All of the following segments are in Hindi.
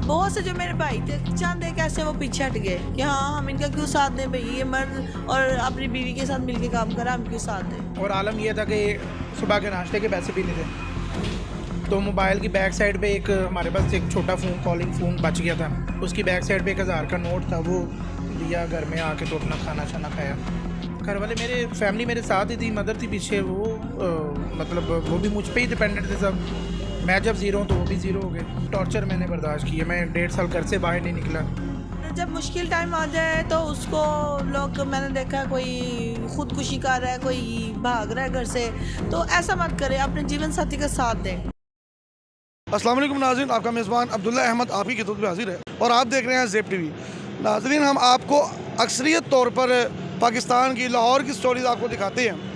बहुत से जो मेरे भाई थे चंद एक ऐसे वो पीछे हट गए कि हाँ हम इनका क्यों साथ दें भाई, ये मर्द और अपनी बीवी के साथ मिलके काम करा, हम क्यों साथ दें। और आलम यह था कि सुबह के नाश्ते के पैसे भी नहीं थे, तो मोबाइल की बैक साइड पे एक हमारे पास एक छोटा फ़ोन, कॉलिंग फ़ोन बच गया था। उसकी बैक साइड पे 1000 का नोट था, वो लिया घर में आके तो अपना खाना शाना खाया। घर वाले मेरे फैमिली मेरे साथ ही थी, मदर थी पीछे, वो मतलब वो भी मुझ पे ही डिपेंडेंट थे सब। मैं जब ज़ीरो हूँ तो वो भी ज़ीरो हो गए। टॉर्चर मैंने बर्दाश्त किया, मैं 1.5 साल घर से बाहर नहीं निकला। जब मुश्किल टाइम आ जाए तो उसको लोग, मैंने देखा कोई खुदकुशी कर रहा है, कोई भाग रहा है घर से, तो ऐसा मत करें, अपने जीवन साथी का साथ दें। अस्सलाम वालेकुम नाज़रीन, आपका मेज़बान अब्दुल्ला अहमद आप ही की खिदमत में हाजिर है और आप देख रहे हैं ज़ेब टीवी। नाज़रीन, हम आपको अक्सरियत तौर पर पाकिस्तान की लाहौर की स्टोरीज़ आपको दिखाते हैं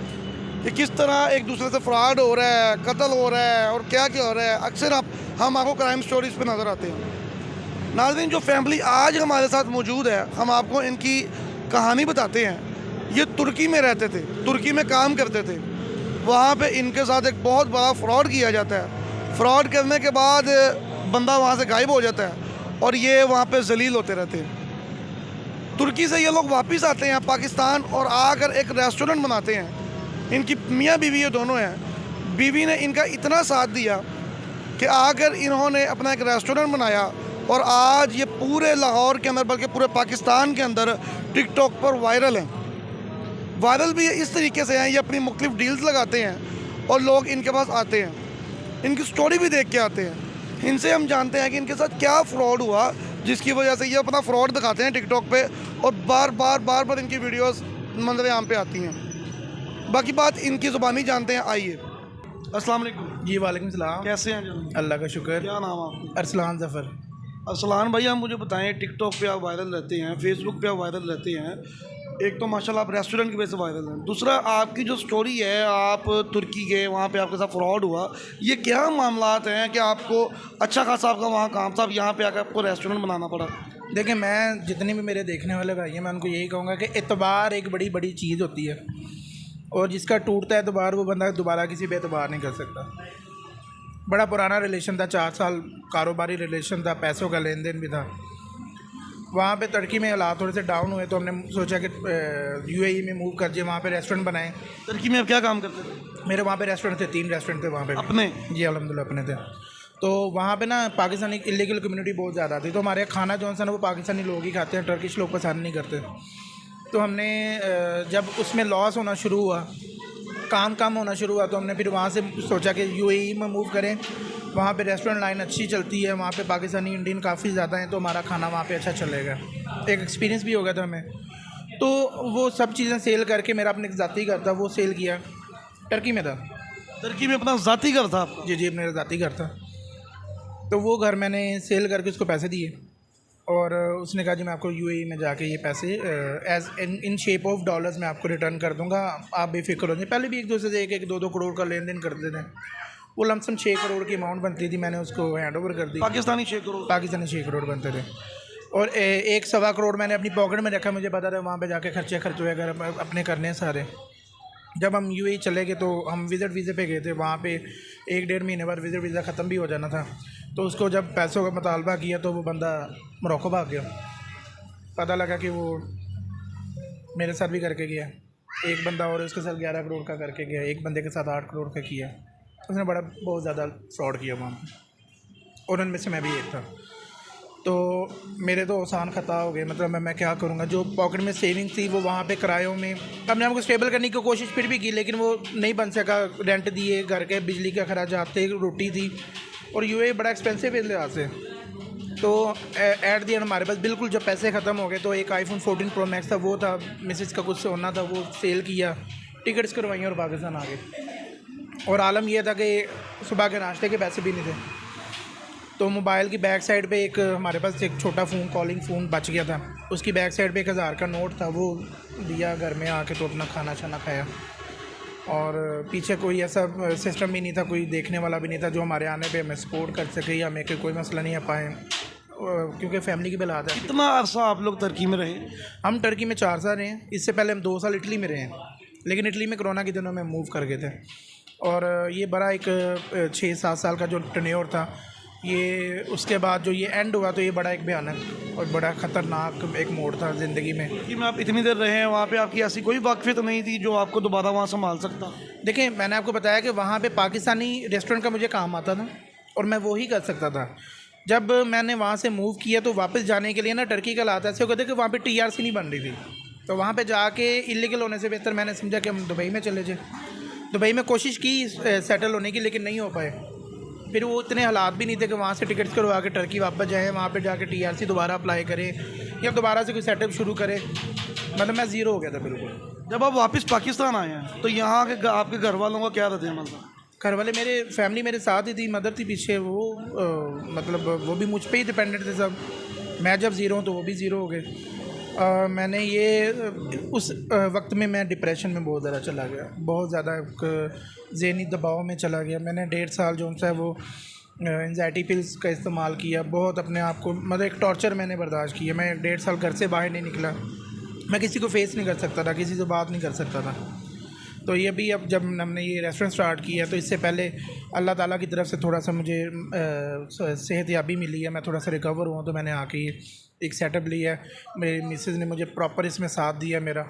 कि किस तरह एक दूसरे से फ्रॉड हो रहा है, कत्ल हो रहा है और क्या क्या हो रहा है। अक्सर हम आपको क्राइम स्टोरीज़ पे नज़र आते हैं। नाज़रीन, जो फैमिली आज हमारे साथ मौजूद है, हम आपको इनकी कहानी बताते हैं। ये तुर्की में रहते थे, तुर्की में काम करते थे। वहाँ पे इनके साथ एक बहुत बड़ा फ्रॉड किया जाता है। फ्रॉड करने के बाद बंदा वहाँ से गायब हो जाता है और ये वहाँ पे जलील होते रहते हैं। तुर्की से ये लोग वापस आते हैं पाकिस्तान और आकर एक रेस्टोरेंट बनाते हैं। इनकी मियाँ बीवी ये दोनों हैं। बीवी ने इनका इतना साथ दिया कि आकर इन्होंने अपना एक रेस्टोरेंट बनाया और आज ये पूरे लाहौर के अंदर बल्कि पूरे पाकिस्तान के अंदर टिकटॉक पर वायरल हैं। वायरल भी इस तरीके से हैं, ये अपनी मुख्तलिफ डील्स लगाते हैं और लोग इनके पास आते हैं, इनकी स्टोरी भी देख के आते हैं। इनसे हम जानते हैं कि इनके साथ क्या फ़्रॉड हुआ जिसकी वजह से ये अपना फ़्रॉड दिखाते हैं टिकटॉक पे और बार बार इनकी वीडियोस मंजर आम पे आती हैं। बाकी बात इनकी ज़ुबानी जानते हैं, आइए। अस्सलाम वालेकुम। जी वालेकुम सलाम। कैसे हैं जी? अल्लाह का शुक्र। क्या नाम आपका? अरसलान ज़फ़र। अरसलान भाई, आप मुझे बताएं, टिकटॉक पे आप वायरल रहते हैं, फेसबुक पे आप वायरल रहते हैं। एक तो माशाल्लाह आप रेस्टोरेंट की वजह से वायरल हैं, दूसरा आपकी जो स्टोरी है, आप तुर्की गए, वहाँ पे आपके साथ फ्रॉड हुआ, ये क्या मामलात हैं कि आपको अच्छा खासा आपका वहाँ काम था, यहाँ पे आकर आपको रेस्टोरेंट बनाना पड़ा? देखिए, मैं जितने भी मेरे देखने वाले भाई हैं, मैं उनको यही कहूँगा कि एतबार एक बड़ी बड़ी चीज़ होती है और जिसका टूटता है एतबार, वो बंदा दोबारा किसी पे एतबार नहीं कर सकता। बड़ा पुराना रिलेशन था, 4 साल कारोबारी रिलेशन था, पैसों का लेन देन भी था। वहाँ पे तुर्की में हालात थोड़े से डाउन हुए तो हमने सोचा कि यूएई में मूव कर जाए, वहाँ पे रेस्टोरेंट बनाएं। तुर्की में आप क्या काम करते थे? मेरे वहाँ पे रेस्टोरेंट थे, 3 रेस्टोरेंट थे वहाँ पे। अपने? जी अल्हम्दुलिल्लाह अपने थे। तो वहाँ पे ना पाकिस्तानी इलीगल कम्युनिटी बहुत ज़्यादा थी, तो हमारे खाना जो है ना वो पाकिस्तानी लोग ही खाते हैं, टर्किश लोग पसंद नहीं करते। तो हमने जब उसमें लॉस होना शुरू हुआ, काम कम होना शुरू हुआ, तो हमने फिर वहाँ से सोचा कि यूएई में मूव करें। वहाँ पे रेस्टोरेंट लाइन अच्छी चलती है, वहाँ पे पाकिस्तानी इंडियन काफ़ी ज़्यादा हैं, तो हमारा खाना वहाँ पे अच्छा चलेगा। एक एक्सपीरियंस भी हो गया था हमें। तो वो सब चीज़ें सेल करके मेरा अपने ज़ाती घर था, वो सेल किया। टर्की में था। तुर्की में अपना ज़ाती घर था आपका? जी जी, मेरा ज़ाती घर था। तो वो घर मैंने सेल करके उसको पैसे दिए और उसने कहा जी मैं आपको यूएई में जाके ये पैसे as in shape of dollars मैं आपको रिटर्न कर दूंगा, आप बेफिक्र हो जाए। पहले भी एक दूसरे से 1-2 करोड़ का लेन देन करते थे। वो लमसम 6 करोड़ की अमाउंट बनती थी, मैंने उसको हैंड ओवर कर दी। पाकिस्तानी 6 करोड़? पाकिस्तानी 6 करोड़ बनते थे और 1-1.25 करोड़ मैंने अपनी पॉकेट में रखा। मुझे पता था वहाँ पे जाके खर्च हुए अगर अपने करने सारे। जब हम यूएई चले गए तो हम विज़िट वीज़े पे गए थे, वहाँ पे 1-1.5 महीने बाद विज़िट वीज़ा ख़त्म भी हो जाना था। तो उसको जब पैसों का मुतालबा किया तो वो बंदा मोरक्को भाग गया। पता लगा कि वो मेरे साथ भी करके गया, एक बंदा और उसके साथ 11 करोड़ का करके गया, एक बंदे के साथ 8 करोड़ का किया। उसने बहुत ज़्यादा फ्रॉड किया वहाँ पर और उनमें से मैं भी एक था। तो मेरे तो आसान ख़ता हो गए, मतलब मैं क्या करूँगा। जो पॉकेट में सेविंग थी वो वहाँ पे किरायों में हमने हमको स्टेबल करने की कोशिश फिर भी की, लेकिन वो नहीं बन सका। रेंट दिए, घर के बिजली के अखराजात थे, रोटी थी और यूएई बड़ा एक्सपेंसिव है लिहाज से। तो एट दी एंड हमारे पास बिल्कुल जब पैसे ख़त्म हो गए तो एक आईफोन 14 प्रो मैक्स था, वो था, मिसेस का कुछ सोना था, वो सेल किया, टिकट्स करवाई और पाकिस्तान आ गए। और आलम यह था कि सुबह के नाश्ते के पैसे भी नहीं थे, तो मोबाइल की बैक साइड पे एक हमारे पास एक छोटा फ़ोन, कॉलिंग फ़ोन बच गया था। उसकी बैक साइड पे 1000 का नोट था, वो लिया घर में आके तो अपना खाना शाना खाया। और पीछे कोई ऐसा सिस्टम भी नहीं था, कोई देखने वाला भी नहीं था जो हमारे आने पे हमें सपोर्ट कर सके या हमें कोई मसला नहीं आ पाए, क्योंकि फैमिली की भी हालात है। कितना अरसा आप लोग तुर्की में रहे? हम टर्की में 4 साल रहे हैं। इससे पहले हम 2 साल इटली में रहे हैं, लेकिन इटली में कोरोना के दिनों में मूव कर गए थे। और ये बड़ा एक 6-7 साल का जो टेन्योर था, ये उसके बाद जो ये एंड हुआ तो ये बड़ा एक भयानक और बड़ा ख़तरनाक एक मोड़ था ज़िंदगी में। कि मैं आप इतनी देर रहे हैं वहाँ पे, आपकी ऐसी कोई वाकफ़ियत नहीं थी जो आपको दोबारा वहाँ संभाल सकता? देखिए, मैंने आपको बताया कि वहाँ पे पाकिस्तानी रेस्टोरेंट का मुझे काम आता था और मैं वो ही कर सकता था। जब मैंने वहाँ से मूव किया तो वापस जाने के लिए ना टर्की का हालात ऐसे हो गए थे कि वहाँ पे TRC नहीं बन रही थी, तो वहाँ पे जाके इलीगल होने से बेहतर मैंने समझा कि हम दुबई में चले जाए। दुबई में कोशिश की सेटल होने की, लेकिन नहीं हो पाए। फिर वो इतने हालात भी नहीं थे कि वहाँ से टिकट्स करवा के टर्की वापस जाएँ, वहाँ पे जाके TRC दोबारा अप्लाई करें या दोबारा से कोई सेटअप शुरू करें। मतलब मैं ज़ीरो हो गया था बिल्कुल। जब आप वापस पाकिस्तान आए हैं तो यहाँ के आपके घर वालों का क्या रद्द-ए-अमल था? घर वाले मेरे फैमिली मेरे साथ ही थी, मदर थी पीछे, वो मतलब वो भी मुझ पे ही डिपेंडेंट थे सब। मैं जब ज़ीरो हूँ तो वो भी ज़ीरो हो गए। मैंने ये उस वक्त में मैं डिप्रेशन में बहुत ज़्यादा चला गया, बहुत ज़्यादा ज़हनी दबाव में चला गया। मैंने 1.5 साल जो है वो एंजाइटी पिल्स का इस्तेमाल किया, बहुत अपने आप को मतलब एक टॉर्चर मैंने बर्दाश्त किया। मैं 1.5 साल घर से बाहर नहीं निकला, मैं किसी को फेस नहीं कर सकता था, किसी से बात नहीं कर सकता था। तो ये भी अब जब हमने ये रेस्टोरेंट स्टार्ट किया तो इससे पहले अल्लाह ताला की तरफ से थोड़ा सा मुझे सेहतयाबी मिली है, मैं थोड़ा सा रिकवर हुआ, तो मैंने आके एक सेटअप लिया है। मेरी मिसेज़ ने मुझे प्रॉपर इसमें साथ दिया मेरा।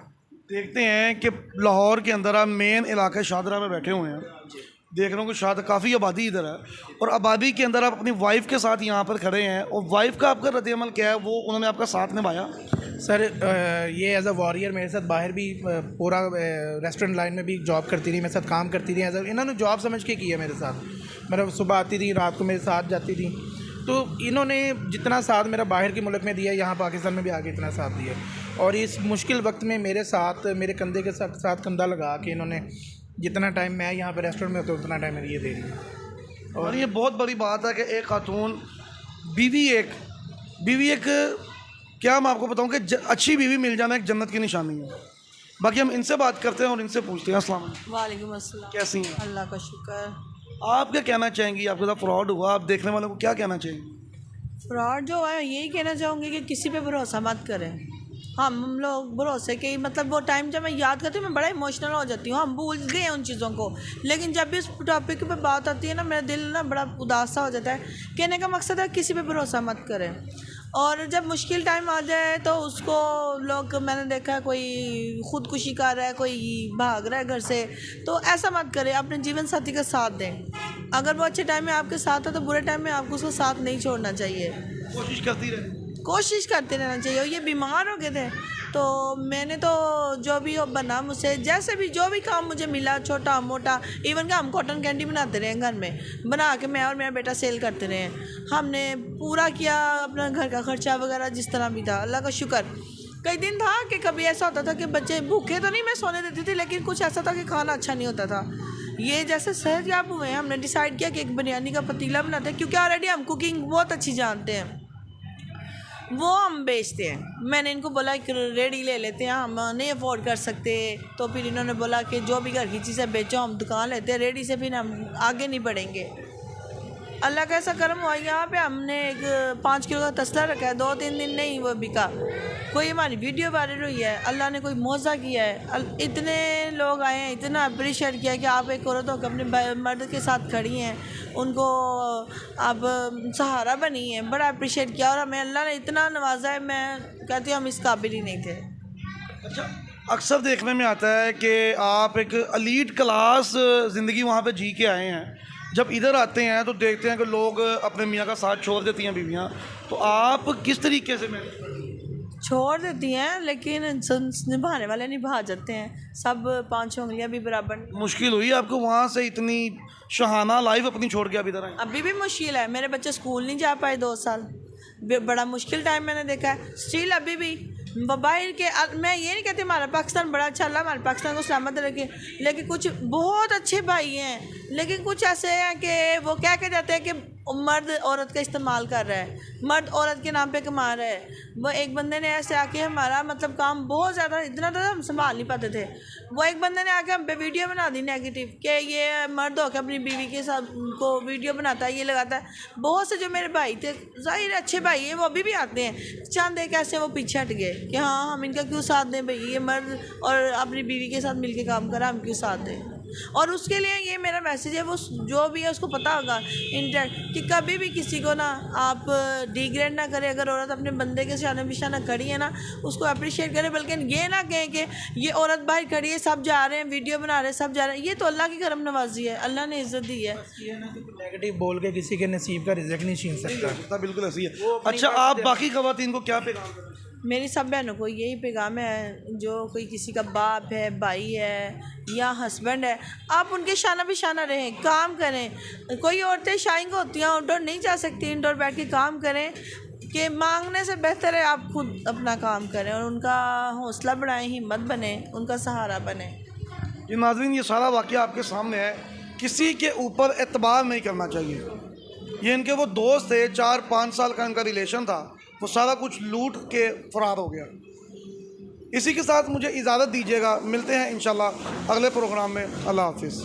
देखते हैं कि लाहौर के अंदर आप मेन इलाके शादरा में बैठे हुए हैं, देख रहा हूँ कि शायद काफ़ी आबादी इधर है, और आबादी के अंदर आप अपनी वाइफ के साथ यहाँ पर खड़े हैं, और वाइफ का आपका रद्द-ए-अमल क्या है? वो उन्होंने आपका साथ निभाया? सर ये एज अ वॉरियर मेरे साथ बाहर भी पूरा रेस्टोरेंट लाइन में भी जॉब करती रही, मेरे साथ काम करती रही। एज इन्होंने जॉब समझ के किया मेरे साथ, मतलब सुबह आती थी, रात को मेरे साथ जाती थी। तो इन्होंने जितना साथ मेरा बाहर के मुल्क में दिया, यहाँ पाकिस्तान में भी आके इतना साथ दिया, और इस मुश्किल वक्त में मेरे साथ मेरे कंधे के साथ कंधा लगा के इन्होंने जितना टाइम मैं यहाँ पे रेस्टोरेंट में होता हूँ उतना टाइम मेरी ये दे रही है। और ये बहुत बड़ी बात है कि एक खातून बीवी एक क्या मैं आपको बताऊं कि अच्छी बीवी मिल जाना एक जन्नत की निशानी है। बाकी हम इनसे बात करते हैं और इनसे पूछते हैं। अस्सलाम वालेकुम। वालेकुम अस्सलाम। कैसी हैं? अल्लाह का शुक्र। आप क्या कहना चाहेंगी? आपके साथ फ्रॉड हुआ, आप देखने वालों को क्या कहना चाहेंगी? फ्रॉड जो है यही कहना चाहूँगी कि किसी पे भरोसा मत करें। हम लोग भरोसे के मतलब वो टाइम जब मैं याद करती हूँ मैं बड़ा इमोशनल हो जाती हूँ। हम भूल गए हैं उन चीज़ों को, लेकिन जब भी इस टॉपिक पे बात आती है ना मेरा दिल ना बड़ा उदास सा हो जाता है। कहने का मकसद है किसी पे भरोसा मत करें, और जब मुश्किल टाइम आ जाए तो उसको लोग, मैंने देखा है कोई ख़ुदकुशी कर रहा है, कोई भाग रहा है घर से, तो ऐसा मत करें। अपने जीवन साथी का साथ दें। अगर वो अच्छे टाइम में आपके साथ है तो बुरे टाइम में आपको उसका साथ नहीं छोड़ना चाहिए, कोशिश करते रहना चाहिए। और ये बीमार हो गए थे तो मैंने तो जो भी बना मुझसे, जैसे भी जो भी काम मुझे मिला छोटा मोटा, इवन कि हम कॉटन कैंडी बनाते रहे घर में, बना के मैं और मेरा बेटा सेल करते रहे। हमने पूरा किया अपना घर का खर्चा वगैरह जिस तरह भी था, अल्लाह का शुक्र। कई दिन था कि कभी ऐसा होता था कि बच्चे भूखे तो नहीं मैं सोने देती थी, लेकिन कुछ ऐसा था कि खाना अच्छा नहीं होता था। ये जैसे सेहतयाब हुए हमने डिसाइड किया कि एक बिरयानी का पतीला बनाते हैं, क्योंकि ऑलरेडी हम कुकिंग बहुत अच्छी जानते हैं, वो हम बेचते हैं। मैंने इनको बोला कि रेडी ले लेते हैं, हम नहीं अफोर्ड कर सकते, तो फिर इन्होंने बोला कि जो भी घर की चीज़ें बेचो हम दुकान लेते हैं, रेडी से फिर हम आगे नहीं बढ़ेंगे। अल्लाह का ऐसा करम हुआ, यहाँ पे हमने एक 5 किलो का तसला रखा है, 2-3 दिन नहीं वो बिका। कोई हमारी वीडियो वायरल हुई है, अल्लाह ने कोई मौजा किया है, इतने लोग आए हैं, इतना अप्रिशिएट किया कि आप एक औरत होकर अपने मर्द के साथ खड़ी हैं, उनको आप सहारा बनी है, बड़ा अप्रिशिएट किया। और हमें अल्लाह ने इतना नवाजा है, मैं कहती हूँ हम इस काबिल ही नहीं थे। अच्छा, अक्सर देखने में आता है कि आप एक एलीट क्लास ज़िंदगी वहाँ पे जी के आए हैं, जब इधर आते हैं तो देखते हैं कि लोग अपने मियाँ का साथ छोड़ देती हैं बीवियाँ, तो आप किस तरीके से मैनेज करती हैं? छोड़ देती हैं, लेकिन निभाने वाले निभा जाते हैं, सब 5 उंगलियां भी बराबर। मुश्किल हुई आपको वहाँ से इतनी शहाना लाइफ अपनी छोड़ के आप इधर आए? अभी भी मुश्किल है, मेरे बच्चे स्कूल नहीं जा पाए 2 साल, बड़ा मुश्किल टाइम मैंने देखा है। स्टिल अभी भी बाहर के, मैं ये नहीं कहती हमारा पाकिस्तान बड़ा अच्छा, अल्लाह हमारे पाकिस्तान को सलामत रखे, लेकिन कुछ बहुत अच्छे भाई हैं, लेकिन कुछ ऐसे हैं कि वो क्या कह जाते हैं कि मर्द औरत का इस्तेमाल कर रहा है, मर्द औरत के नाम पे कमा रहा है। वो एक बंदे ने ऐसे आके हमारा मतलब काम बहुत ज़्यादा इतना था हम संभाल नहीं पाते थे, वो एक बंदे ने आके हम पे वीडियो बना दी नेगेटिव कि ये मर्द होकर अपनी बीवी के साथ को वीडियो बनाता है, ये लगाता है। बहुत से जो मेरे भाई थे, ज़ाहिर अच्छे भाई हैं, वो अभी भी आते हैं, चांद एक ऐसे वो पीछे हट गए कि हाँ हम इनका क्यों साथ दें भाई, ये मर्द और अपनी बीवी के साथ मिलके काम करा, हम क्यों साथ दें। और उसके लिए ये मेरा मैसेज है, वो जो भी है उसको पता होगा इंटरेक्ट कि कभी भी किसी को ना आप डिग्रेड ना करें। अगर औरत अपने बंदे के शाना बिशाना खड़ी है ना, उसको अप्रिशिएट करें, बल्कि ये ना कहें कि ये औरत बाहर खड़ी है, सब जा रहे हैं, वीडियो बना रहे हैं, सब जा रहे हैं। ये तो अल्लाह की करम नवाजी है, अल्लाह ने इज्जत दी है। ये है ना कि नेगेटिव बोल के किसी के नसीब का रिज़्क नहीं छीन सकता। बिल्कुल ऐसी है। अच्छा, आप बाकी ख़वातीन को क्या पैगाम देना चाहेंगे? मेरी सब बहनों को यही पैगाम है, जो कोई किसी का बाप है, भाई है या हस्बैंड है, आप उनके शाना बिशाना रहें, काम करें। कोई औरतें शाइंग होती हैं, आउटडोर नहीं जा सकती, इंडोर बैठ के काम करें, कि मांगने से बेहतर है आप खुद अपना काम करें और उनका हौसला बढ़ाएं, हिम्मत बने, उनका सहारा बने। ये नाज़रीन, ये सारा वाक़या आपके सामने है। किसी के ऊपर एतबार नहीं करना चाहिए। ये इनके वो दोस्त थे, 4-5 साल का इनका रिलेशन था, वो सारा कुछ लूट के फरार हो गया। इसी के साथ मुझे इजाज़त दीजिएगा, मिलते हैं इंशाल्लाह अगले प्रोग्राम में। अल्लाह हाफिज़।